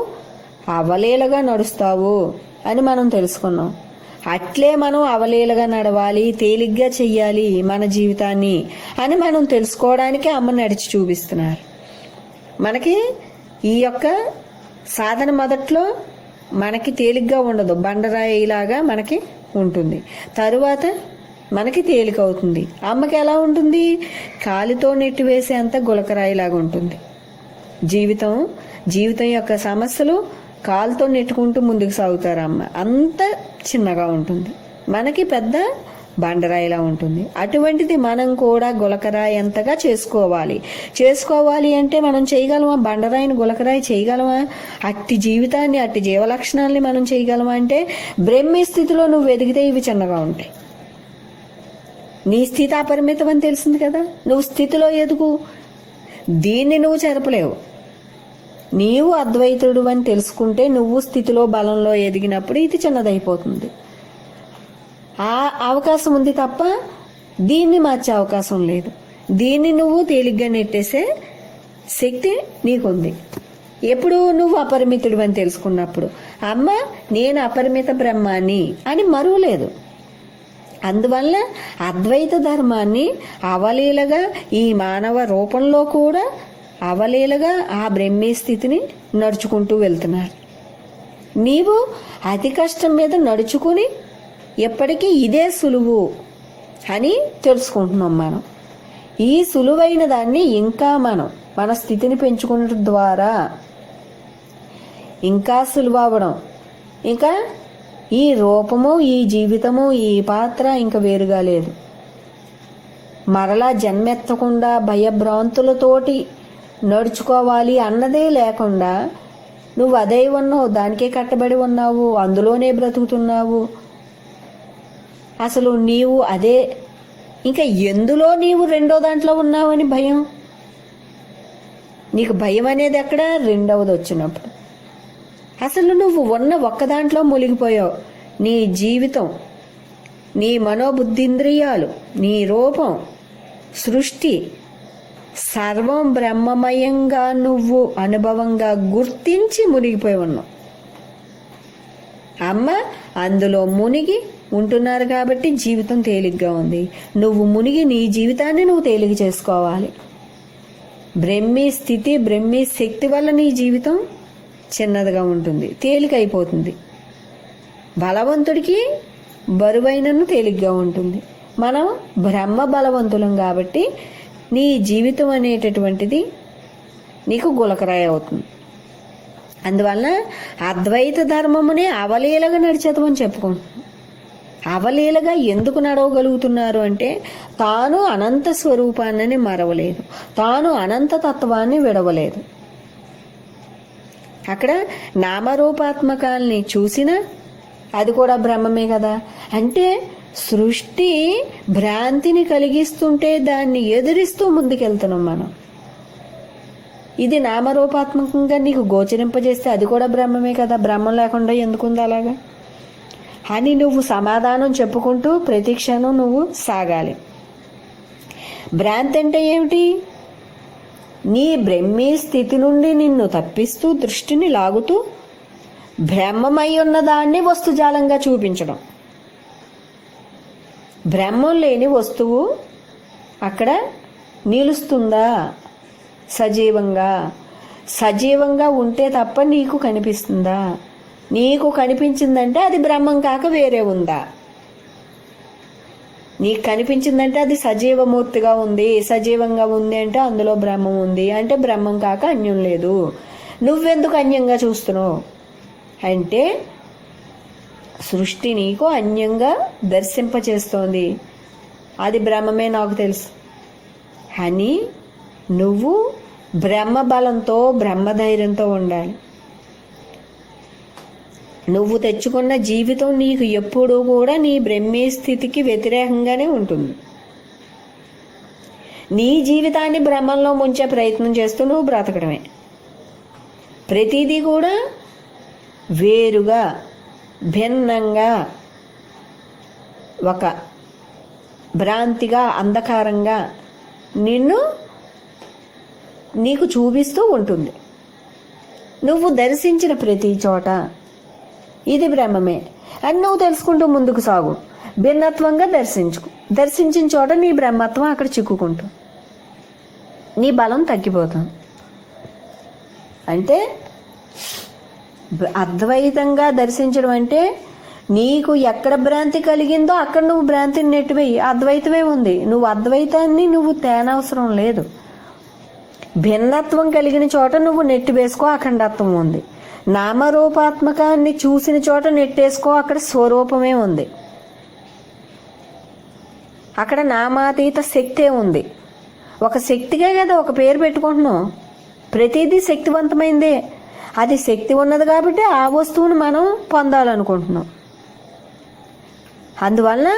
అవలీలగా నడుస్తావు అని మనం తెలుసుకున్నాం. అట్లే మనం అవలీలగా నడవాలి, తేలిగ్గా చెయ్యాలి మన జీవితాన్ని అని మనం తెలుసుకోవడానికి అమ్మ నడిచి చూపిస్తున్నారు. మనకి ఈ యొక్క సాధన మొదట్లో మనకి తేలిగ్గా ఉండదు, బండరాయిలాగా మనకి ఉంటుంది. తరువాత మనకి తేలిక అవుతుంది. అమ్మకి ఎలా ఉంటుంది? కాలితో నెట్టివేసేంత గులకరాయిలాగా ఉంటుంది. జీవితం యొక్క సమస్యలు కాలుతో నెట్టుకుంటూ ముందుకు సాగుతారు అమ్మ. అంత చిన్నగా ఉంటుంది, మనకి పెద్ద బండరాయిలా ఉంటుంది. అటువంటిది మనం కూడా గులకరాయి అంతగా చేసుకోవాలి అంటే మనం చేయగలమా? బండరాయిని గులకరాయి చేయగలమా? అట్టి జీవితాన్ని, అట్టి జీవలక్షణాలని మనం చేయగలమా అంటే బ్రహ్మీ స్థితిలో నువ్వు ఎదిగితే ఇవి చిన్నగా ఉంటాయి. నీ స్థితి అపరిమితం అని తెలిసింది కదా, నువ్వు స్థితిలో ఎదుగు. దీన్ని నువ్వు చెరపలేవు. నీవు అద్వైతుడు అని తెలుసుకుంటే నువ్వు స్థితిలో బలంలో ఎదిగినప్పుడు ఇది చిన్నదైపోతుంది. ఆ అవకాశం ఉంది తప్ప దీన్ని మార్చే అవకాశం లేదు. దీన్ని నువ్వు తేలిగ్గా నెట్టేసే శక్తి నీకుంది ఎప్పుడు నువ్వు అపరిమితుడు అని తెలుసుకున్నప్పుడు. అమ్మ నేను అపరిమిత బ్రహ్మాన్ని అని మరువలేదు. అందువల్ల అద్వైత ధర్మాన్ని అవలీలగా ఈ మానవ రూపంలో కూడా అవలీలగా ఆ బ్రహ్మీ స్థితిని నడుచుకుంటూ వెళ్తున్నారు. నీవు అతి కష్టం మీద నడుచుకుని ఎప్పటికీ ఇదే సులువు అని తెలుసుకుంటున్నాం. మనం ఈ సులువైన దాన్ని ఇంకా మన స్థితిని పెంచుకున్న ద్వారా ఇంకా సులువు అవ్వడం, ఇంకా ఈ రూపము, ఈ జీవితము, ఈ పాత్ర ఇంకా వేరుగా లేదు. మరలా జన్మెత్తకుండా భయభ్రాంతులతోటి నడుచుకోవాలి అన్నదే లేకుండా నువ్వు అదే ఉన్నావు, దానికే కట్టబడి ఉన్నావు, అందులోనే బ్రతుకుతున్నావు. అసలు నీవు అదే, ఇంకా ఎందులో నీవు రెండో దాంట్లో ఉన్నావని భయం. నీకు భయం అనేది ఎక్కడ? రెండవది వచ్చినప్పుడు. అసలు నువ్వు ఉన్న ఒక్క దాంట్లో మునిగిపోయావు. నీ జీవితం, నీ మనోబుద్ధింద్రియాలు, నీ రూపం, సృష్టి సర్వం బ్రహ్మమయంగా నువ్వు అనుభవంగా గుర్తించి మునిగిపోయి ఉన్నావు. అమ్మ అందులో మునిగి ఉంటున్నారు కాబట్టి జీవితం తేలిగ్గా ఉంది. నువ్వు మునిగి నీ జీవితాన్ని నువ్వు తేలిక చేసుకోవాలి. బ్రహ్మీ స్థితి, బ్రహ్మీ శక్తి వల్ల నీ జీవితం చిన్నదిగా ఉంటుంది, తేలికైపోతుంది. బలవంతుడికి బరువైనను తేలిగ్గా ఉంటుంది. మనం బ్రహ్మ బలవంతులం కాబట్టి నీ జీవితం అనేటటువంటిది నీకు గులకరాయి అవుతుంది. అందువల్ల అద్వైత ధర్మమునే అవలీలగా నడిచేతమని చెప్పుకుంటున్నాం. అవలీలగా ఎందుకు నడవగలుగుతున్నారు అంటే తాను అనంత స్వరూపాన్ని మరవలేదు, తాను అనంత తత్వాన్ని విడవలేదు. అక్కడ నామరూపాత్మకాల్ని చూసినా అది కూడా బ్రహ్మమే కదా. అంటే సృష్టి భ్రాంతిని కలిగిస్తుంటే దాన్ని ఎదిరిస్తూ ముందుకెళ్తున్నాం మనం. ఇది నామరూపాత్మకంగా నీకు గోచరింపజేస్తే అది కూడా బ్రహ్మమే కదా, బ్రహ్మం లేకుండా ఎందుకుంది అలాగా అని నువ్వు సమాధానం చెప్పుకుంటూ ప్రతి క్షణం నువ్వు సాగాలి. భ్రాంతి అంటే ఏమిటి? నీ బ్రహ్మీ స్థితి నుండి నిన్ను తప్పిస్తూ దృష్టిని లాగుతూ బ్రహ్మమై ఉన్న దాన్ని వస్తుజాలంగా చూపించడం. బ్రహ్మం లేని వస్తువు అక్కడ నిలుస్తుందా? సజీవంగా ఉంటే తప్ప నీకు కనిపిస్తుందా? నీకు కనిపించిందంటే అది బ్రహ్మం కాక వేరే ఉందా? నీకు కనిపించిందంటే అది సజీవమూర్తిగా ఉంది, సజీవంగా ఉంది అంటే అందులో బ్రహ్మం ఉంది అంటే బ్రహ్మం కాక అన్యం లేదు. నువ్వెందుకు అన్యంగా చూస్తున్నావు అంటే సృష్టి నీకు అన్యంగా దర్శింపచేస్తోంది, అది బ్రహ్మమే నాకు తెలుసు అని నువ్వు బ్రహ్మ బలంతో, బ్రహ్మధైర్యంతో ఉండాలి. నువ్వు తెచ్చుకున్న జీవితం నీకు ఎప్పుడూ కూడా నీ బ్రహ్మీ స్థితికి వ్యతిరేకంగానే ఉంటుంది. నీ జీవితాన్ని భ్రమంలో ముంచే ప్రయత్నం చేస్తూ నువ్వు బ్రతకడమే. ప్రతిదీ కూడా వేరుగా, భిన్నంగా, ఒక భ్రాంతిగా, అంధకారంగా నీకు చూపిస్తూ ఉంటుంది. నువ్వు దర్శించిన ప్రతి చోట ఇది బ్రహ్మమే అని నువ్వు తెలుసుకుంటూ ముందుకు సాగు. భిన్నత్వంగా దర్శించిన చోట నీ బ్రహ్మత్వం అక్కడ చిక్కుకుంటూ నీ బలం తగ్గిపోతుంది. అంటే అద్వైతంగా దర్శించడం అంటే నీకు ఎక్కడ భ్రాంతి కలిగిందో అక్కడ నువ్వు భ్రాంతిని నెట్టివేయి. అద్వైతమే ఉంది, నువ్వు అద్వైతాన్ని నువ్వు తేనవసరం లేదు. భిన్నత్వం కలిగిన చోట నువ్వు నెట్టి వేసుకో, అఖండత్వం ఉంది. నామరూపాత్మకాన్ని చూసిన చోట నెట్టేసుకో, అక్కడ స్వరూపమే ఉంది. అక్కడ నామాతీత శక్తే ఉంది. ఒక శక్తిగా కదా ఒక పేరు పెట్టుకుంటున్నాం. ప్రతిదీ శక్తివంతమైందే. అది శక్తి ఉన్నది కాబట్టి ఆ వస్తువును మనం పొందాలనుకుంటున్నాం. అందువల్ల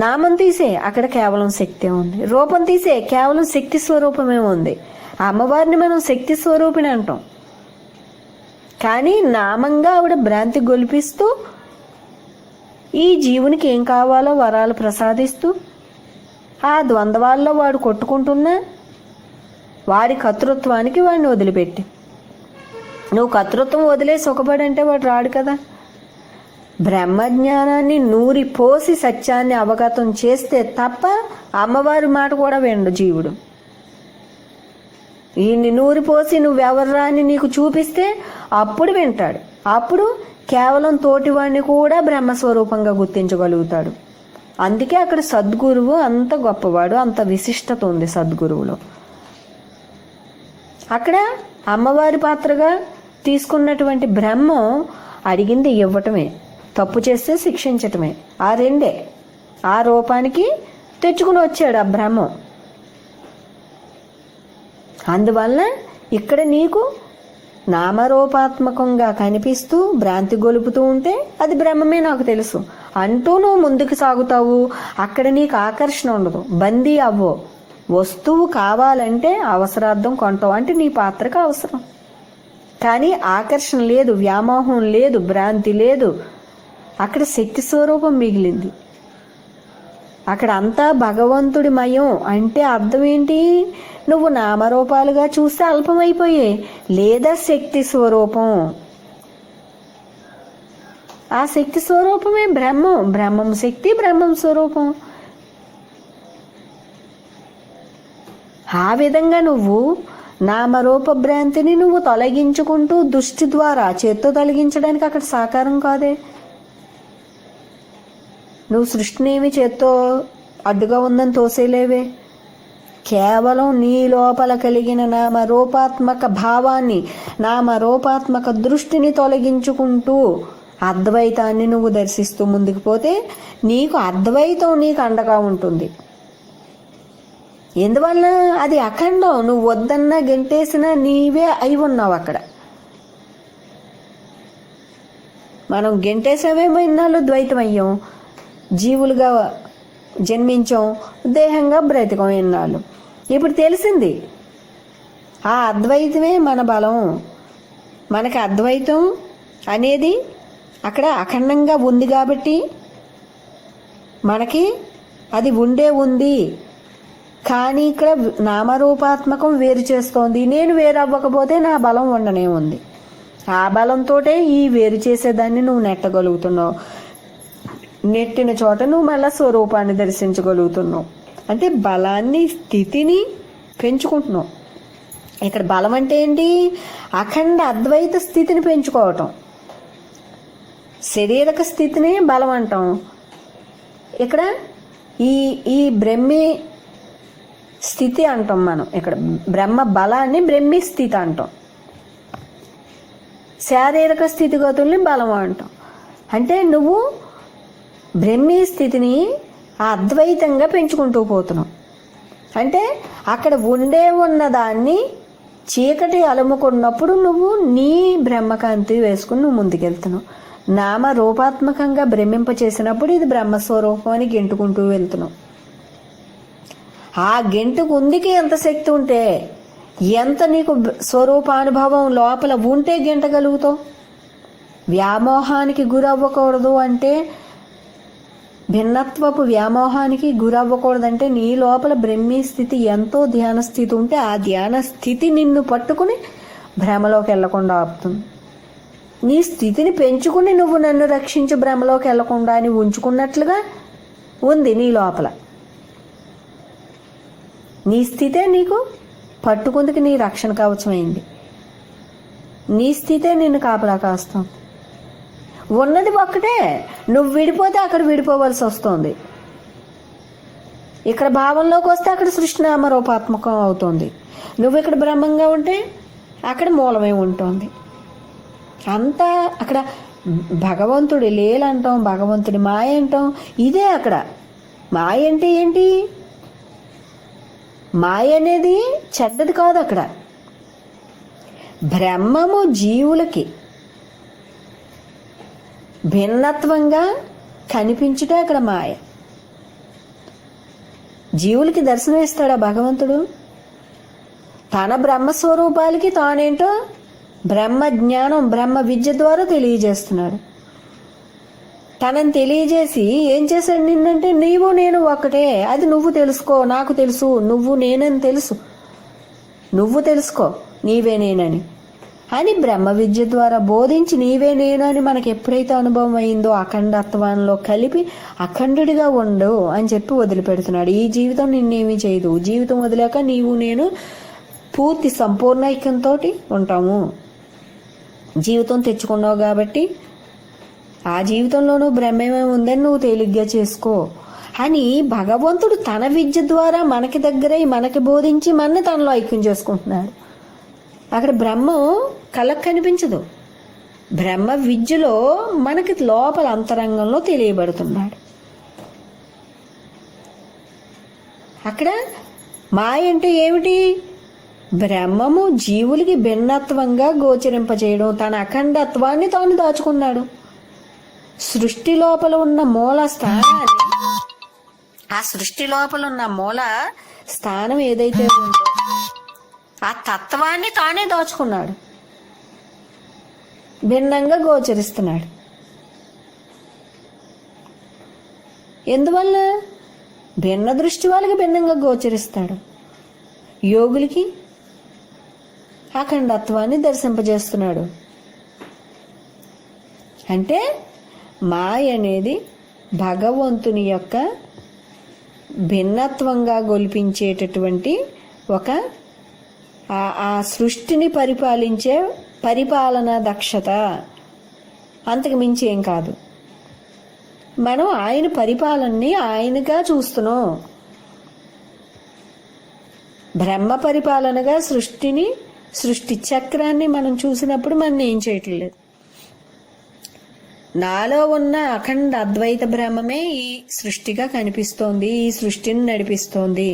నామం తీసే అక్కడ కేవలం శక్తే ఉంది. రూపం తీసే కేవలం శక్తి స్వరూపమే ఉంది. అమ్మవారిని మనం శక్తి స్వరూపిణి అంటాం. కానీ నామంగా ఆవిడ భ్రాంతి గొలిపిస్తూ ఈ జీవునికి ఏం కావాలో వరాలు ప్రసాదిస్తూ ఆ ద్వంద్వాల్లో వాడు కొట్టుకుంటున్నా వాడి కర్తృత్వానికి వాడిని వదిలిపెట్టి, నువ్వు కర్తృత్వం వదిలే సుఖపడంటే వాడు రాడు కదా. బ్రహ్మజ్ఞానాన్ని నూరి పోసి సత్యాన్ని అవగతం చేస్తే తప్ప అమ్మవారి మాట కూడా వినడు జీవుడు. ఈయన్ని నూరిపోసి నువ్వెవర్రా అని నీకు చూపిస్తే అప్పుడు వింటాడు. అప్పుడు కేవలం తోటివాడిని కూడా బ్రహ్మస్వరూపంగా గుర్తించగలుగుతాడు. అందుకే అక్కడ సద్గురువు అంత గొప్పవాడు, అంత విశిష్టత ఉంది సద్గురువులో. అక్కడ అమ్మవారి పాత్రగా తీసుకున్నటువంటి బ్రహ్మం అడిగింది ఇవ్వటమే, తప్పు చేస్తే శిక్షించటమే. ఆ రెండే ఆ రూపానికి తెచ్చుకుని వచ్చాడు ఆ బ్రహ్మం. అందువల్ల ఇక్కడ నీకు నామరూపాత్మకంగా కనిపిస్తూ భ్రాంతి గొలుపుతూ ఉంటే అది బ్రహ్మమే నాకు తెలుసు అంటూ నువ్వు ముందుకు సాగుతావు. అక్కడ నీకు ఆకర్షణ ఉండదు, బందీ అవ్వో. వస్తువు కావాలంటే అవసరార్థం కొంటావు, అంటే నీ పాత్రకు అవసరం. కానీ ఆకర్షణ లేదు, వ్యామోహం లేదు, భ్రాంతి లేదు. అక్కడ శక్తి స్వరూపం మిగిలింది. అక్కడ అంతా భగవంతుడి మయం. అంటే అర్థం ఏంటి? నువ్వు నామరూపాలుగా చూస్తే అల్పమైపోయే, లేదా శక్తి స్వరూపం. ఆ శక్తి స్వరూపమే బ్రహ్మం. బ్రహ్మం శక్తి, బ్రహ్మం స్వరూపం. ఆ విధంగా నువ్వు నామరూప భ్రాంతిని నువ్వు తొలగించుకుంటూ దృష్టి ద్వారా చేత్తో తొలగించడానికి అక్కడ సాకారం కాదే. నువ్వు సృష్టిని ఏమి చేత్తో అడ్డుగా ఉందని తోసేలేవే. కేవలం నీ లోపల కలిగిన నామరూపాత్మక భావాన్ని, నామరూపాత్మక దృష్టిని తొలగించుకుంటూ అద్వైతాన్ని నువ్వు దర్శిస్తూ ముందుకు పోతే నీకు అద్వైతం నీకు అండగా ఉంటుంది. ఎందువల్ల అది అఖండం. నువ్వు వద్దన్నా గెంటేసినా నీవే అయి ఉన్నావు అక్కడ. మనం గెంటేసావేమో ఇన్నాళ్ళు ద్వైతం అయ్యాం, జీవులుగా జన్మించాం, దేహంగా బ్రతికం ఎన్నాళ్ళు. ఇప్పుడు తెలిసింది ఆ అద్వైతమే మన బలం. మనకి అద్వైతం అనేది అక్కడ అఖండంగా ఉంది కాబట్టి మనకి అది ఉంది. కానీ ఇక్కడ నామరూపాత్మకం వేరు చేస్తోంది. నేను వేరు అవ్వకపోతే నా బలం ఉండనే ఉంది. ఆ బలంతో ఈ వేరు చేసేదాన్ని నువ్వు నెట్టగలుగుతున్నావు. నెట్టిన చోట నువ్వు మళ్ళా స్వరూపాన్ని దర్శించగలుగుతున్నావు. అంటే బలాన్ని, స్థితిని పెంచుకుంటున్నావు. ఇక్కడ బలం అంటే ఏంటి? అఖండ అద్వైత స్థితిని పెంచుకోవటం. శరీరక స్థితిని బలం అంటాం. ఇక్కడ ఈ బ్రహ్మి స్థితి అంటాం మనం. ఇక్కడ బ్రహ్మ బలాన్ని బ్రహ్మి స్థితి అంటాం. శారీరక స్థితిగతుల్ని బలం అంటాం. అంటే నువ్వు బ్రహ్మీ స్థితిని అద్వైతంగా పెంచుకుంటూ పోతున్నావు. అంటే అక్కడ ఉన్నదాన్ని చీకటి అలుముకున్నప్పుడు నువ్వు నీ బ్రహ్మకాంతి వేసుకుని నువ్వు ముందుకెళ్తున్నావు. నామ రూపాత్మకంగా బ్రహ్మింప చేసినప్పుడు ఇది బ్రహ్మస్వరూపం అని గెంటుకుంటూ వెళ్తున్నావు. ఆ గెంటుకు ఉందికి ఎంత శక్తి ఉంటే, ఎంత నీకు స్వరూపానుభవం లోపల ఉంటే గెంటగలుగుతావు. వ్యామోహానికి గురవ్వకూడదు అంటే, భిన్నత్వపు వ్యామోహానికి గురవ్వకూడదంటే నీ లోపల బ్రహ్మీ స్థితి ఎంతో ధ్యాన స్థితి ఉంటే ఆ ధ్యాన స్థితి నిన్ను పట్టుకుని భ్రమలోకి వెళ్లకుండా ఆపుతుంది. నీ స్థితిని పెంచుకుని నువ్వు నన్ను రక్షించు, భ్రమలోకి వెళ్లకుండా అని ఉంచుకున్నట్లుగా ఉంది నీ లోపల. నీ స్థితే నీకు పట్టుకుందుకు నీ రక్షణ కవచమైంది. నీ స్థితే నిన్ను కాపలా కాస్తాం. ఉన్నది ఒక్కటే, నువ్వు విడిపోతే అక్కడ విడిపోవలసి వస్తుంది. ఇక్కడ భావంలోకి వస్తే అక్కడ సృష్టి నామరూపాత్మకం అవుతుంది. నువ్వు ఇక్కడ బ్రహ్మంగా ఉంటే అక్కడ మూలమే ఉంటుంది. అంతా అక్కడ భగవంతుడి లీలంటాం, భగవంతుడి మాయ అంటాం. ఇదే అక్కడ మాయ అంటే ఏంటి? మాయ అనేది చెడ్డది కాదు. అక్కడ బ్రహ్మము జీవులకి భిన్నత్వంగా కనిపించుటే అక్కడ మాయ. జీవులకి దర్శనం ఇస్తాడా భగవంతుడు? తన బ్రహ్మస్వరూపాలకి తానేంటో బ్రహ్మ జ్ఞానం, బ్రహ్మ విద్య ద్వారా తెలియజేస్తున్నాడు. తనని తెలియజేసి ఏం చేశాడు నిన్నంటే, నీవు నేను ఒకటే, అది నువ్వు తెలుసుకో, నాకు తెలుసు, నువ్వు నేనని తెలుసు, నువ్వు తెలుసుకో నీవే నేనని అని బ్రహ్మ విద్య ద్వారా బోధించి నీవే నేను అని మనకి ఎప్పుడైతే అనుభవం అయిందో అఖండత్వంలో కలిపి అఖండుడిగా ఉండు అని చెప్పి వదిలిపెడుతున్నాడు. ఈ జీవితం నిన్నేమీ చేయదు. జీవితం వదిలేక నీవు నేను పూర్తి సంపూర్ణ ఐక్యంతో ఉంటాము. జీవితం తెచ్చుకున్నావు కాబట్టి ఆ జీవితంలోనూ బ్రహ్మమే ఉందని నువ్వు తేలిగ్గా చేసుకో అని భగవంతుడు తన విద్య ద్వారా మనకి దగ్గరై మనకి బోధించి మనని తనలో ఐక్యం చేసుకుంటున్నాడు. అక్కడ బ్రహ్మం కళ్ళకు కనిపించదు. బ్రహ్మ విద్యలో మనకి లోపల అంతరంగంలో తెలియబడుతున్నాడు. అక్కడ మాయ అంటే ఏమిటి? బ్రహ్మము జీవులకి భిన్నత్వంగా గోచరింపజేయడం, తన అఖండత్వాన్ని తాను దాచుకున్నాడు. సృష్టి లోపల ఉన్న మూల స్థానాన్ని, ఆ సృష్టి లోపల ఉన్న మూల స్థానం ఏదైతే ఉందో ఆ తత్వాన్ని తానే దాచుకున్నాడు, భిన్నంగా గోచరిస్తున్నాడు. ఎందువల్ల? భిన్న దృష్టి వాళ్ళకి భిన్నంగా గోచరిస్తాడు. యోగులకి అఖండత్వాన్ని దర్శింపజేస్తున్నాడు. అంటే మాయ అనేది భగవంతుని యొక్క భిన్నత్వంగా గొలిపించేటటువంటి ఒక ఆ సృష్టిని పరిపాలించే పరిపాలనా దక్షత, అంతకు మించి ఏం కాదు. మనం ఆయన పరిపాలనని ఆయనగా చూస్తున్నాం. బ్రహ్మ పరిపాలనగా సృష్టి చక్రాన్ని మనం చూసినప్పుడు మనం ఏం చేయట్లేదు. నాలో ఉన్న అఖండ అద్వైత బ్రహ్మమే ఈ సృష్టిగా కనిపిస్తోంది, ఈ సృష్టిని నడిపిస్తోంది.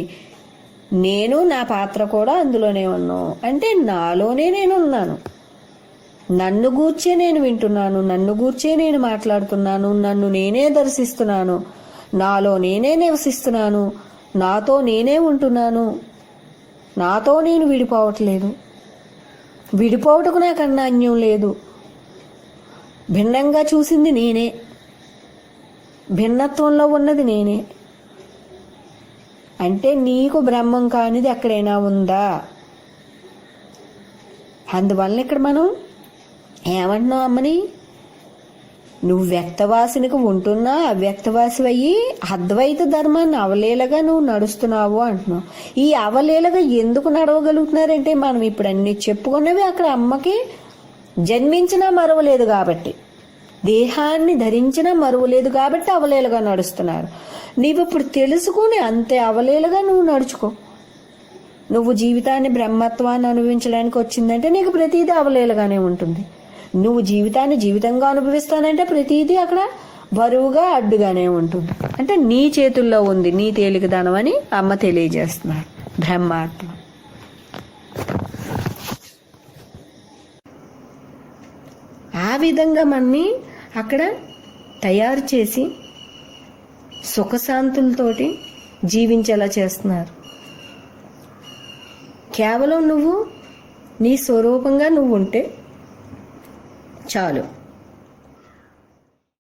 నేను నా పాత్ర కూడా అందులోనే ఉన్నాను. అంటే నాలోనే నేను ఉన్నాను. నన్ను గూర్చే నేను వింటున్నాను, నన్ను గూర్చే నేను మాట్లాడుతున్నాను, నన్ను నేనే దర్శిస్తున్నాను, నాలో నేనే నివసిస్తున్నాను, నాతో నేనే ఉంటున్నాను, నాతో నేను విడిపోవట్లేదు. విడిపోవటకు నాకన్నా అన్యం లేదు. భిన్నంగా చూసింది నేనే, భిన్నత్వంలో ఉన్నది నేనే. అంటే నీకు బ్రహ్మం కానిది ఎక్కడైనా ఉందా? అందువల్ల ఇక్కడ మనం ఏమంటున్నావు అమ్మని? నువ్వు వ్యక్తవాసినికి ఉంటున్నా అవ్యక్తవాసి అయ్యి అద్వైత ధర్మాన్ని అవలీలగా నువ్వు నడుస్తున్నావు అంటున్నావు. ఈ అవలీలగా ఎందుకు నడవగలుగుతున్నారంటే మనం ఇప్పుడు అన్ని చెప్పుకున్నవి అక్కడ అమ్మకి జన్మించినా మరువలేదు కాబట్టి, దేహాన్ని ధరించినా మరువలేదు కాబట్టి అవలీలగా నడుస్తున్నారు. నీవు ఇప్పుడు తెలుసుకుని అంతే అవలీలగా నువ్వు నడుచుకో. నువ్వు జీవితాన్ని బ్రహ్మత్వాన్ని అనుభవించడానికి వచ్చిందంటే నీకు ప్రతీదీ అవలీలగానే ఉంటుంది. నువ్వు జీవితాన్ని జీవితంగా అనుభవిస్తానంటే ప్రతీదీ అక్కడ బరువుగా అడ్డుగానే ఉంటుంది. అంటే నీ చేతుల్లో ఉంది నీ తేలికదనం అని అమ్మ తెలియజేస్తున్నారు. బ్రహ్మాత్మ ఆ విధంగా మనని అక్కడ తయారు చేసి సుఖశాంతులతోటి జీవించేలా చేస్తున్నారు. కేవలం నువ్వు నీ స్వరూపంగా నువ్వు ఉంటే చాలు.